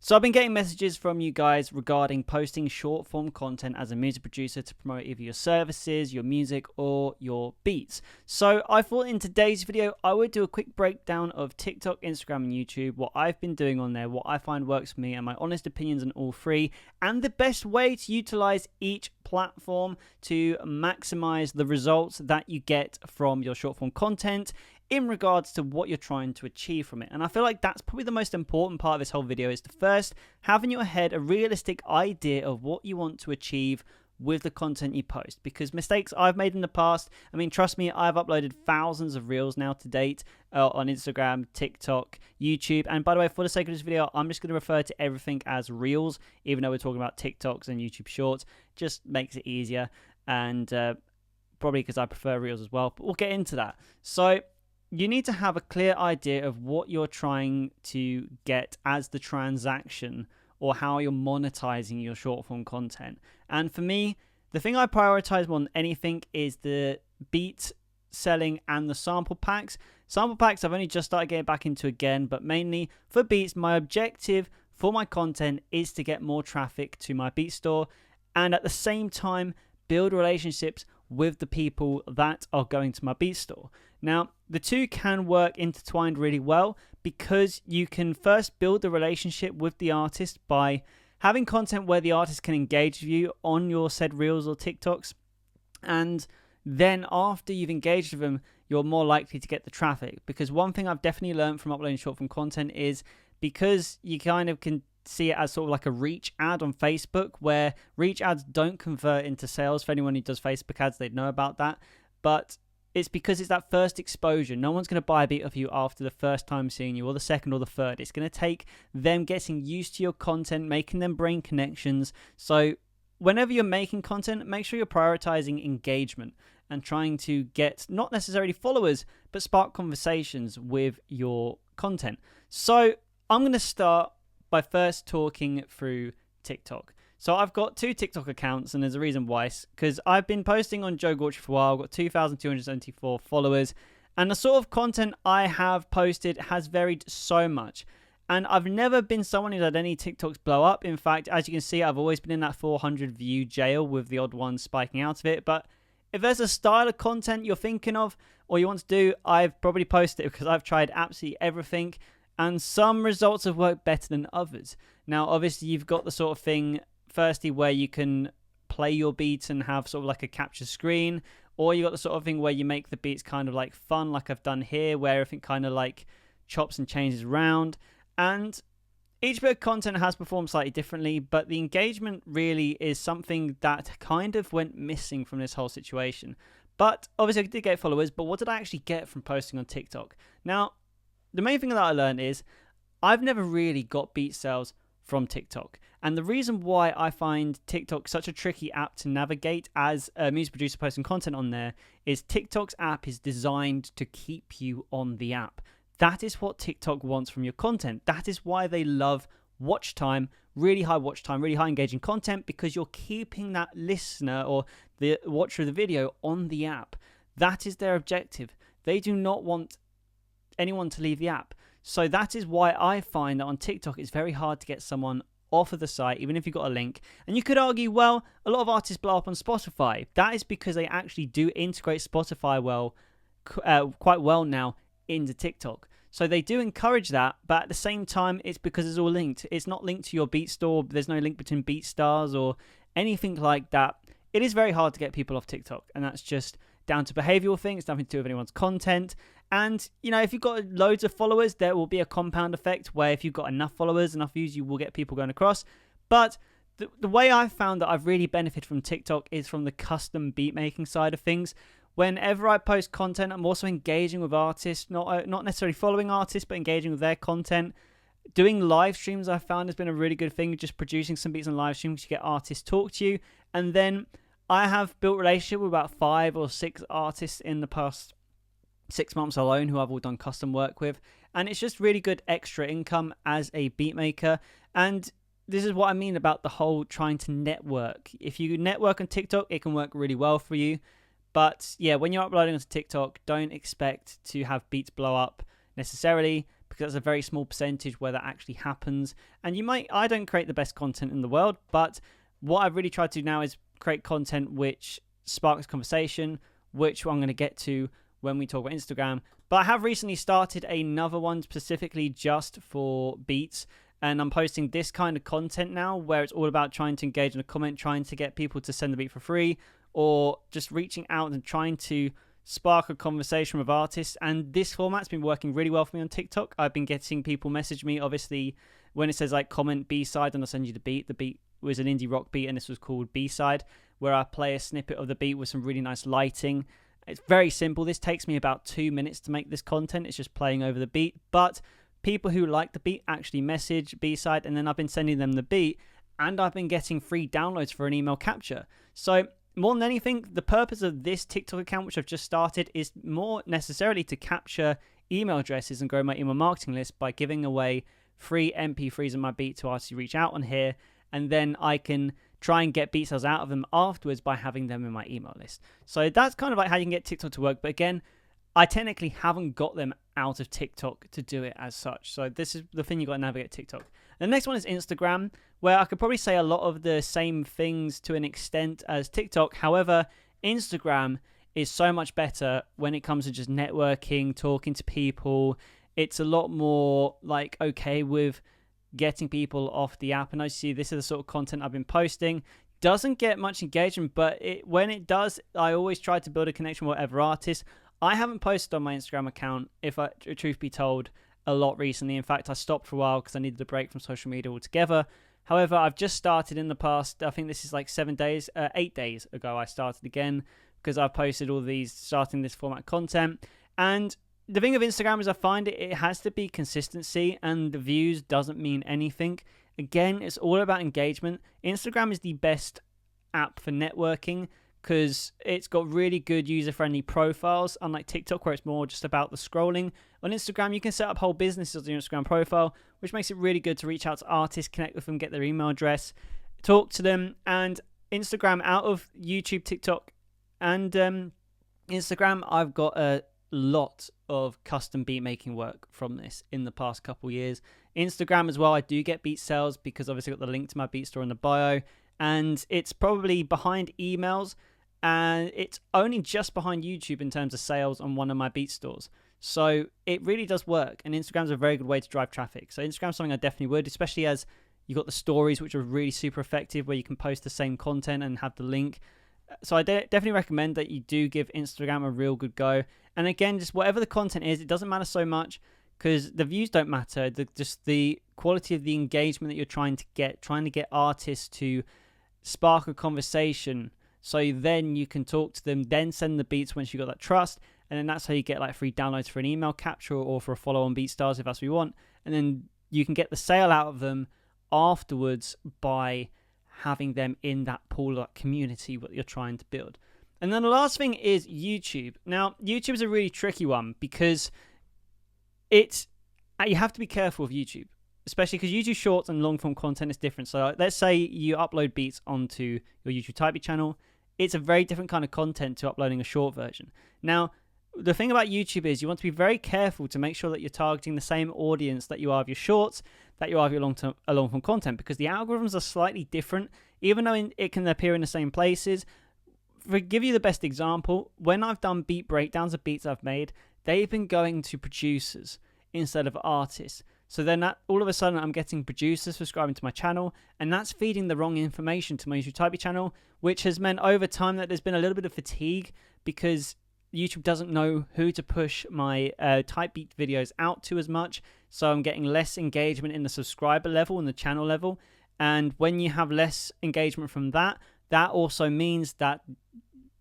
So I've been getting messages from you guys regarding posting short form content as a music producer to promote either your services, your music, or your beats. So I thought in today's video, I would do a quick breakdown of TikTok, Instagram, and YouTube, what I've been doing on there, what I find works for me, and my honest opinions on all three, and the best way to utilize each platform to maximize the results that you get from your short form content in regards to what you're trying to achieve from it. And I feel like that's probably the most important part of this whole video, is to first have in your head a realistic idea of what you want to achieve with the content you post. Because mistakes I've made in the past, I mean, trust me, I've uploaded thousands of reels now to date on Instagram, TikTok, YouTube. And by the way, for the sake of this video, I'm just going to refer to everything as reels, even though we're talking about TikToks and YouTube shorts. Just makes it easier, and probably because I prefer reels as well, but we'll get into that. So you need to have a clear idea of what you're trying to get as the transaction, or how you're monetizing your short form content. And for me, the thing I prioritize more than anything is the beat selling and the sample packs. Sample packs I've only just started getting back into again, but mainly for beats, my objective for my content is to get more traffic to my beat store, and at the same time build relationships with the people that are going to my beat store. Now, the two can work intertwined really well, because you can first build the relationship with the artist by having content where the artist can engage with you on your said reels or TikToks, and then after you've engaged with them, you're more likely to get the traffic. Because one thing I've definitely learned from uploading short form content is, because you kind of can see it as sort of like a reach ad on Facebook, where reach ads don't convert into sales. For anyone who does Facebook ads, they'd know about that. But it's because it's that first exposure. No one's going to buy a beat of you after the first time seeing you, or the second or the third. It's going to take them getting used to your content, making them brain connections. So whenever you're making content, make sure you're prioritizing engagement and trying to get not necessarily followers, but spark conversations with your content. So I'm going to start by first talking through TikTok. So I've got two TikTok accounts, and there's a reason why, because I've been posting on Joe Gortry for a while. I've got 2,274 followers, and the sort of content I have posted has varied so much. And I've never been someone who's had any TikToks blow up. In fact, as you can see, I've always been in that 400 view jail, with the odd one spiking out of it. But if there's a style of content you're thinking of or you want to do, I've probably posted it, because I've tried absolutely everything, and some results have worked better than others. Now, obviously, you've got the sort of thing, firstly, where you can play your beats and have sort of like a capture screen, or you got the sort of thing where you make the beats kind of like fun, like I've done here, where everything kind of like chops and changes around. And each bit of content has performed slightly differently, but the engagement really is something that kind of went missing from this whole situation. But obviously I did get followers, but what did I actually get from posting on TikTok? Now, the main thing that I learned is I've never really got beat sales from TikTok. And the reason why I find TikTok such a tricky app to navigate as a music producer posting content on there is TikTok's app is designed to keep you on the app. That is what TikTok wants from your content. That is why they love watch time, really high watch time, really high engaging content, because you're keeping that listener or the watcher of the video on the app. That is their objective. They do not want anyone to leave the app. So that is why I find that on TikTok it's very hard to get someone off of the site, even if you've got a link. And you could argue, well, a lot of artists blow up on Spotify. That is because they actually do integrate Spotify quite well now into TikTok. So they do encourage that, but at the same time, it's because it's all linked. It's not linked to your beat store. There's no link between BeatStars or anything like that. It is very hard to get people off TikTok, and that's just down to behavioral things. It's nothing to do with anyone's content. And, you know, if you've got loads of followers, there will be a compound effect where if you've got enough followers, enough views, you will get people going across. But the way I've found that I've really benefited from TikTok is from the custom beat making side of things. Whenever I post content, I'm also engaging with artists, not necessarily following artists, but engaging with their content. Doing live streams I found has been a really good thing, just producing some beats on live streams to get artists talk to you. And then I have built a relationship with about 5 or 6 artists in the past 6 months alone who I've all done custom work with. And it's just really good extra income as a beat maker. And this is what I mean about the whole trying to network. If you network on TikTok, it can work really well for you. But yeah, when you're uploading onto TikTok, don't expect to have beats blow up necessarily, because that's a very small percentage where that actually happens. And I don't create the best content in the world, but what I've really tried to do now is create content which sparks conversation, which I'm going to get to when we talk about Instagram. But I have recently started another one specifically just for beats, and I'm posting this kind of content now where it's all about trying to engage in a comment, trying to get people to send the beat for free, or just reaching out and trying to spark a conversation with artists. And this format's been working really well for me on TikTok. I've been getting people message me, obviously, when it says like comment B-side, and I'll send you the beat. The beat was an indie rock beat, and this was called B-side, where I play a snippet of the beat with some really nice lighting. It's very simple. This takes me about 2 minutes to make this content. It's just playing over the beat. But people who like the beat actually message B-side, and then I've been sending them the beat, and I've been getting free downloads for an email capture. So more than anything, the purpose of this TikTok account, which I've just started, is more necessarily to capture email addresses and grow my email marketing list by giving away free MP3s of my beat to artists who reach out on here, and then I can try and get beat sales out of them afterwards by having them in my email list. So that's kind of like how you can get TikTok to work. But again, I technically haven't got them out of TikTok to do it as such. So this is the thing you got to navigate TikTok. The next one is Instagram, where I could probably say a lot of the same things to an extent as TikTok. However, Instagram is so much better when it comes to just networking, talking to people. It's a lot more like okay with getting people off the app. And I see this is the sort of content I've been posting. Doesn't get much engagement, but when it does, I always try to build a connection with whatever artist. I haven't posted on my Instagram account, truth be told, a lot recently. In fact, I stopped for a while because I needed a break from social media altogether. However, I've just started in the past, I think this is like 8 days ago, I started again because I've posted all these, starting this format content. And the thing of Instagram is I find it has to be consistency, and the views doesn't mean anything. Again, it's all about engagement. Instagram is the best app for networking because it's got really good user-friendly profiles, unlike TikTok where it's more just about the scrolling. On Instagram, you can set up whole businesses on your Instagram profile, which makes it really good to reach out to artists, connect with them, get their email address, talk to them. And Instagram, out of YouTube, TikTok, and Instagram, I've got a lot of custom beat making work from this in the past couple years. Instagram as well, I do get beat sales because obviously I've got the link to my beat store in the bio, and it's probably behind emails, and it's only just behind YouTube in terms of sales on one of my beat stores. So it really does work, and Instagram's a very good way to drive traffic. So Instagram's something I definitely would, especially as you got the stories, which are really super effective, where you can post the same content and have the link. So I definitely recommend that you do give Instagram a real good go. And again, just whatever the content is, it doesn't matter so much because the views don't matter. Just the quality of the engagement that you're trying to get artists to spark a conversation. So then you can talk to them, then send the beats once you got that trust. And then that's how you get like free downloads for an email capture or for a follow on BeatStars if that's what you want. And then you can get the sale out of them afterwards by having them in that pool, that community what you're trying to build. And then the last thing is YouTube. Now, YouTube is a really tricky one because you have to be careful with YouTube, especially because YouTube Shorts and long form content is different. So let's say you upload beats onto your YouTube Typey channel. It's a very different kind of content to uploading a short version. Now, the thing about YouTube is you want to be very careful to make sure that you're targeting the same audience that you are of your shorts, that you are of your long form content, because the algorithms are slightly different, even though it can appear in the same places. To give you the best example, when I've done beat breakdowns of beats I've made, they've been going to producers instead of artists. So then all of a sudden I'm getting producers subscribing to my channel, and that's feeding the wrong information to my YouTube Typey channel, which has meant over time that there's been a little bit of fatigue because YouTube doesn't know who to push my type beat videos out to as much. So I'm getting less engagement in the subscriber level and the channel level. And when you have less engagement from that, that also means that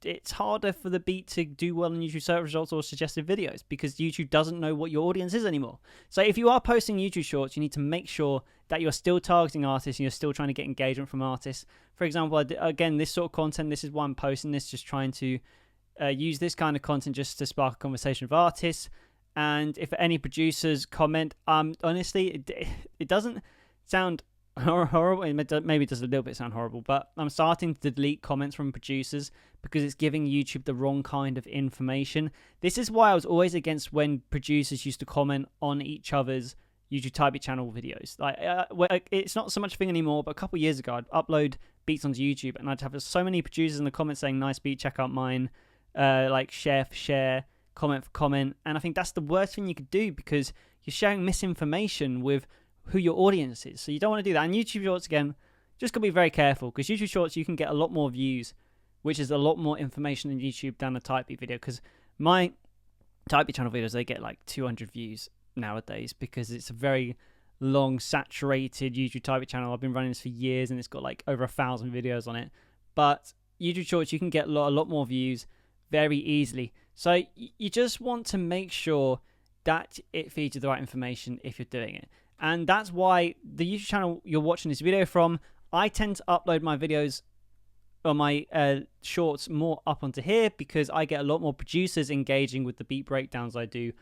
it's harder for the beat to do well in YouTube search results or suggested videos because YouTube doesn't know what your audience is anymore. So if you are posting YouTube shorts, you need to make sure that you're still targeting artists and you're still trying to get engagement from artists. For example, again, this sort of content, this is why I'm posting this, just trying to use this kind of content just to spark a conversation with artists. And if any producers comment, honestly, it doesn't sound horrible. Maybe it does a little bit sound horrible, but I'm starting to delete comments from producers because it's giving YouTube the wrong kind of information. This is why I was always against when producers used to comment on each other's YouTube Type channel videos. It's not so much a thing anymore, but a couple of years ago, I'd upload beats onto YouTube, and I'd have so many producers in the comments saying, "Nice beat, check out mine," like share for share, comment for comment, and I think that's the worst thing you could do because you're sharing misinformation with who your audience is. So you don't want to do that. And YouTube Shorts, again, just got to be very careful because YouTube Shorts, you can get a lot more views, which is a lot more information on YouTube than a Type Beat video, because my Type Beat channel videos, they get like 200 views nowadays because it's a very long, saturated YouTube Type Beat channel. I've been running this for years and it's got like over 1,000 videos on it. But YouTube Shorts, you can get a lot more views very easily. So you just want to make sure that it feeds you the right information if you're doing it. And that's why the YouTube channel you're watching this video from, I tend to upload my videos or my shorts more up onto here because I get a lot more producers engaging with the beat breakdowns I do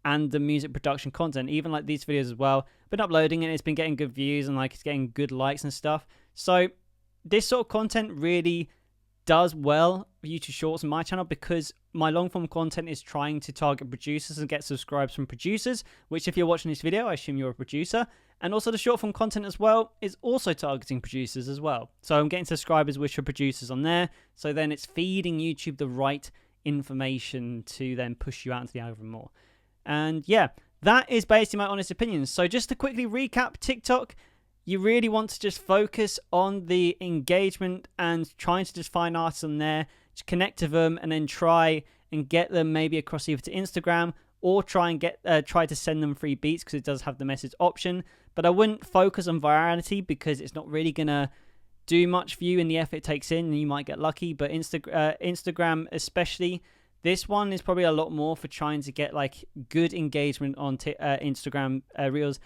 and the music production content, even like these videos as well. I've been uploading it, it's been getting good views and like it's getting good likes and stuff. So this sort of content really does well for YouTube Shorts on my channel because my long form content is trying to target producers and get subscribes from producers, which if you're watching this video, I assume you're a producer. And also the short form content as well is also targeting producers as well. So I'm getting subscribers which are producers on there. So then it's feeding YouTube the right information to then push you out into the algorithm more. And yeah, that is basically my honest opinions. So just to quickly recap, TikTok, you really want to just focus on the engagement and trying to just find artists on there, to connect to them, and then try and get them maybe across either to Instagram or try to send them free beats because it does have the message option. But I wouldn't focus on virality because it's not really gonna do much for you in the effort it takes in, and you might get lucky. But Instagram especially, this one is probably a lot more for trying to get like good engagement on Instagram Reels,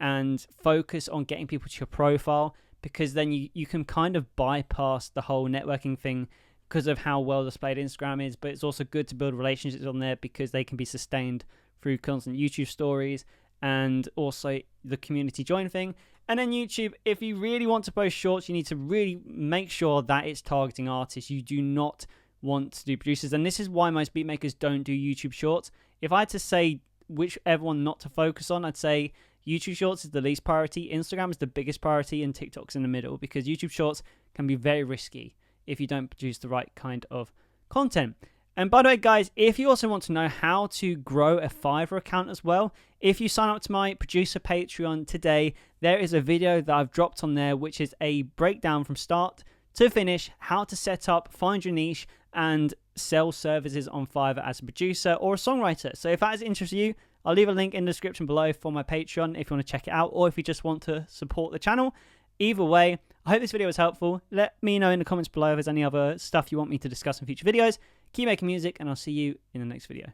and focus on getting people to your profile, because then you can kind of bypass the whole networking thing because of how well displayed Instagram is. But it's also good to build relationships on there because they can be sustained through constant YouTube stories and also the community join thing. And then YouTube, if you really want to post shorts, you need to really make sure that it's targeting artists. You do not want to do producers, and this is why most beatmakers don't do YouTube Shorts. If I had to say whichever one not to focus on, I'd say YouTube Shorts is the least priority, Instagram is the biggest priority, and TikTok's in the middle, because YouTube Shorts can be very risky if you don't produce the right kind of content. And by the way, guys, if you also want to know how to grow a Fiverr account as well, if you sign up to my producer Patreon today, there is a video that I've dropped on there, which is a breakdown from start to finish, how to set up, find your niche, and sell services on Fiverr as a producer or a songwriter. So if that is interesting to you, I'll leave a link in the description below for my Patreon if you want to check it out, or if you just want to support the channel. Either way, I hope this video was helpful. Let me know in the comments below if there's any other stuff you want me to discuss in future videos. Keep making music, and I'll see you in the next video.